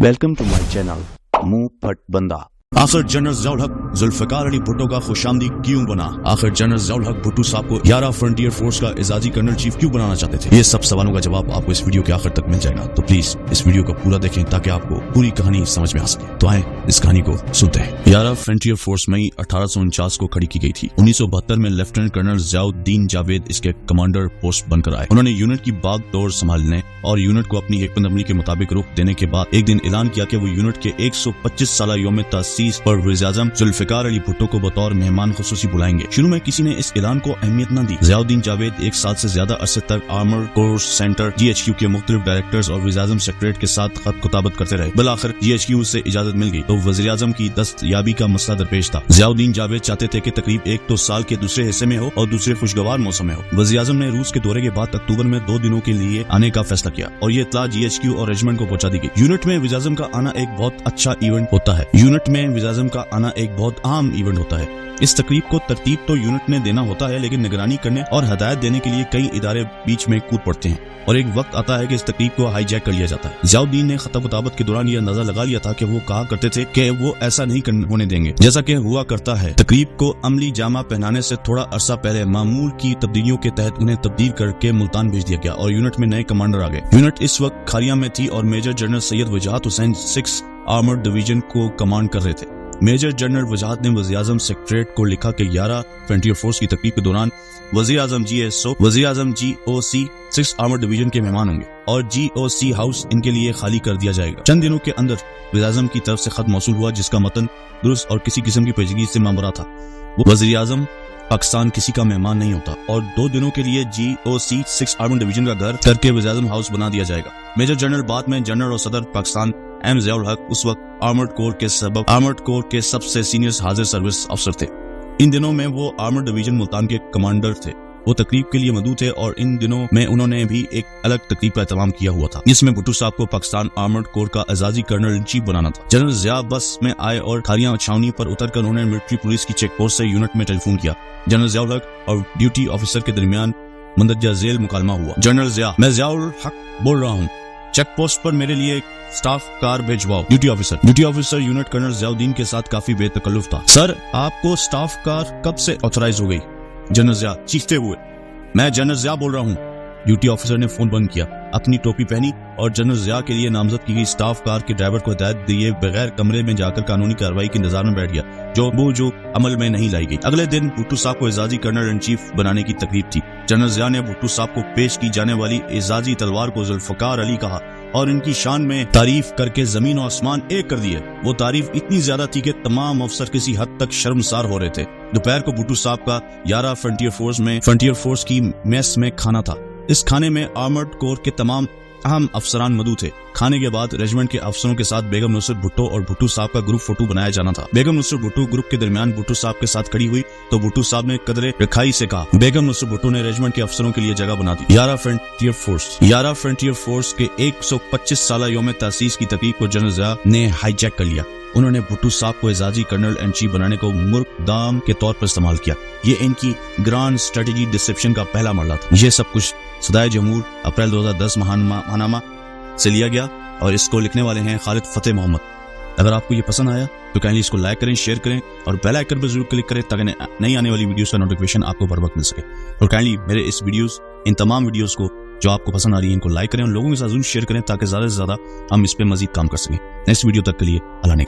Welcome to my channel मुंह फट बंदा। आखिर जनरल ज़ियाउल हक जुल्फ़िकार अली भुट्टो का खुशामदी क्यों बना? आखिर जनरल ज़ियाउल हक भुट्टो साहब को 11 फ्रंटियर फोर्स का एजाजी कर्नल चीफ क्यों बनाना चाहते थे? ये सब सवालों का जवाब आपको इस वीडियो के आखिर तक मिल जाएगा, तो प्लीज इस वीडियो को पूरा देखें ताकि आपको पूरी कहानी समझ में आ सके। तो आए इस कहानी को सुनते हैं। 11 फ्रंटियर फोर्स मई 1849 को खड़ी की गई थी। 1972 में लेफ्टिनेंट कर्नल ज़ियाउद्दीन जावेद इसके कमांडर पोस्ट बनकर आए। उन्होंने यूनिट की बागडोर संभालने और यूनिट को अपनी हिकमत अमली के मुताबिक रुख देने के बाद एक दिन ऐलान किया कि वो यूनिट के 125 साला यौम तासीस पर वज़ीर-ए-आज़म जुल्फ़िकार अली भुट्टो को बतौर मेहमान खुसूसी बुलाएंगे। शुरू में किसी ने इस ऐलान को अहमियत न दी। ज़ियाउद्दीन जावेद 1 साल से ज्यादा अरसे तक आर्मर कोर्स सेंटर GHQ के मुख्तलिफ डायरेक्टर्स और वज़ीर-ए-आज़म सेक्रेटरीट के साथ खत कुताबत करते रहे। बिलाखिर GHQ से इजाजत मिल गई तो वज़ीर-ए-आज़म की दस्तयाबी का मसला दरपेश था। ज़ियाउद्दीन जावेद चाहते थे कि तकरीब एक तो साल के दूसरे हिस्से में हो और दूसरे खुशगवार मौसम में हो। वज़ीर-ए-आज़म ने रूस के दौरे के बाद अक्टूबर में 2 दिनों के लिए आने का फैसला किया और ये इत्तला GHQ और रेजिमेंट को पहुंचा दी गई। यूनिट में वज़ीर-ए-आज़म का आना एक बहुत अच्छा इवेंट होता है। यूनिट में वज़ीर-ए-आज़म का आना एक बहुत आम इवेंट होता है। इस तकरीब को तरतीब तो यूनिट ने देना होता है, लेकिन निगरानी करने और हदायत देने के लिए कई इदारे बीच में कूद पड़ते हैं और एक वक्त आता है कि इस तकरीब को हाईजैक कर लिया जाता है। ज़ियाउद्दीन ने खत कुताबत के दौरान ये अंदाजा लगा लिया था कि वो कहा करते थे कि वो ऐसा नहीं होने देंगे जैसा कि हुआ करता है। तकरीब को अमली जामा पहनाने से थोड़ा अरसा पहले मामूल की तब्दीलियों के तहत उन्हें तब्दील करके मुल्तान भेज दिया गया और यूनिट में नए कमांडर आ गए। यूनिट इस वक्त खारिया में थी और मेजर जनरल सैयद वजाहत हुसैन 6 आर्मर्ड डिवीजन को कमांड कर रहे थे। मेजर जनरल वजाहत ने वज़ीर-ए-आज़म सेक्रेटरीट को लिखा कि 11 फ्रंटियर फोर्स की तकरीब के दौरान वज़ीर-ए-आज़म GSO, वज़ीर-ए-आज़म GOC 6 आर्मर्ड डिवीजन के मेहमान होंगे और GOC हाउस इनके लिए खाली कर दिया जाएगा। चंद दिनों के अंदर वज़ीर-ए-आज़म की तरफ से खत मौसूल हुआ जिसका मतन दुरुस्त और किसी किस्म की पेचीदगी से मामूरा था। वज़ीर-ए-आज़म पाकिस्तान किसी का मेहमान नहीं होता और 2 दिनों के लिए GOC 6 आर्मर्ड डिवीजन का घर करके वज़ीर-ए-आज़म हाउस बना दिया जाएगा। मेजर जनरल बाद में जनरल और सदर पाकिस्तान M ज़ियाउल हक उस वक्त आर्मर्ड कोर के सबसे सीनियर हाजिर सर्विस अफसर थे। इन दिनों में वो आर्मर्ड डिवीजन मुल्तान के कमांडर थे। वो तकरीब के लिए मदऊ थे और इन दिनों में उन्होंने भी एक अलग तकरीब का एहतमाम किया हुआ था जिसमें भुट्टो साहब को पाकिस्तान आर्मर्ड कोर का एजाजी कर्नल इन चीफ बनाना था। जनरल ज़िया बस में आए और खारिया छावनी पर उतरकर उन्होंने मिलिट्री पुलिस की चेक पोस्ट से यूनिट में टेलीफोन किया। जनरल ज़ियाउल हक और ड्यूटी ऑफिसर के दरमियान मंदरजा झेल मुकालमा हुआ। जनरल ज़िया, मैं ज़ियाउल हक बोल रहा हूँ, चेक पोस्ट पर मेरे लिए स्टाफ कार भेजवाओ। Duty officer unit colonel Ziauddin के साथ काफी बेतकल्लुफ था। सर, आपको स्टाफ कार कब से ऑथराइज हो गई? जनरल ज़िया चीखते हुए, मैं जनरल ज़िया बोल रहा हूँ। ड्यूटी ऑफिसर ने फोन बंद किया, अपनी टोपी पहनी और जनरल ज़िया के लिए नामजद की गई स्टाफ कार के ड्राइवर को हिदायत दिए बगैर कमरे में जाकर कानूनी कार्रवाई के इंतजार में बैठ गया जो अमल में नहीं लाई गई। अगले दिन भुट्टो साहब को एजाजी कर्नल इन चीफ बनाने की तकरीब थी। जनरल ज़िया ने भुट्टो साहब को पेश की जाने वाली एजाजी तलवार को जुल्फ़िकार अली कहा और इनकी शान में तारीफ करके जमीन और आसमान एक कर दिए। वो तारीफ इतनी ज्यादा थी कि तमाम अफसर किसी हद तक शर्मसार हो रहे थे। दोपहर को भुट्टो साहब का 11 फ्रंटियर फोर्स की मेस में खाना था। इस खाने में आर्मर्ड कोर के तमाम अहम अफसरान मौजूद थे। खाने के बाद रेजिमेंट के अफसरों के साथ बेगम नुसरत भुट्टो और भुट्टो साहब का ग्रुप फोटो बनाया जाना था। बेगम नुसरत भुट्टो ग्रुप के दरमियान भुट्टो साहब के साथ खड़ी हुई तो भुट्टो साहब ने कदरे रखाई से कहा। बेगम नुसरत भुट्टो ने रेजिमेंट के अफसरों के लिए जगह बना दी। 11 फ्रंटियर फोर्स के 125 साला यौम तासीस की तकरीब को जनरल ज़िया ने हाईजैक कर लिया। उन्होंने भुट्टो साहब को एजाजी कर्नल एंड चीफ बनाने को मुर्दाम के तौर पर इस्तेमाल किया। ये इनकी ग्रांड स्ट्रेटेजी डिसेप्शन का पहला मरला था। ये सब कुछ सदाए जमहूर अप्रैल 2010 महानामा से लिया गया और इसको लिखने वाले हैं खालिद फतेह मोहम्मद। अगर आपको ये पसंद आया तो काइंडली इसको लाइक करें, शेयर करें और बेल आइकन पर जरूर क्लिक करें ताकि नई आने वाली वीडियोस का नोटिफिकेशन आपको बर वक्त मिल सके। और काइंडली मेरे इस इन तमाम वीडियोस को जो आपको पसंद आ रही है इनको लाइक करें और लोगों के साथ जरूर शेयर करें ताकि ज्यादा से ज्यादा हम इस पे मजीद काम कर सकें। नेक्स्ट वीडियो तक के लिए अल्लाह ने